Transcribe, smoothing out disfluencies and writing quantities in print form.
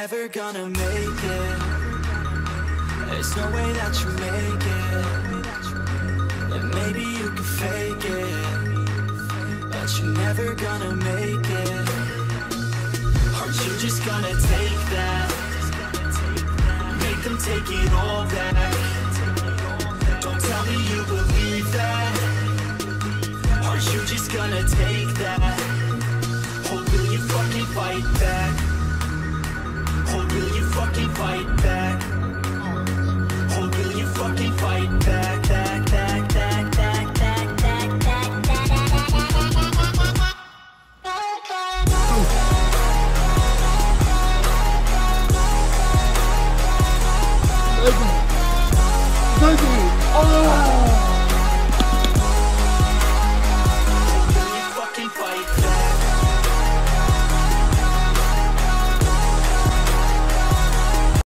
Never gonna make it. There's no way that you make it. And maybe you can fake it, but you're never gonna make it. Aren't you just gonna take that? Make them take it all back. Don't tell me you believe that. Are you just gonna take that?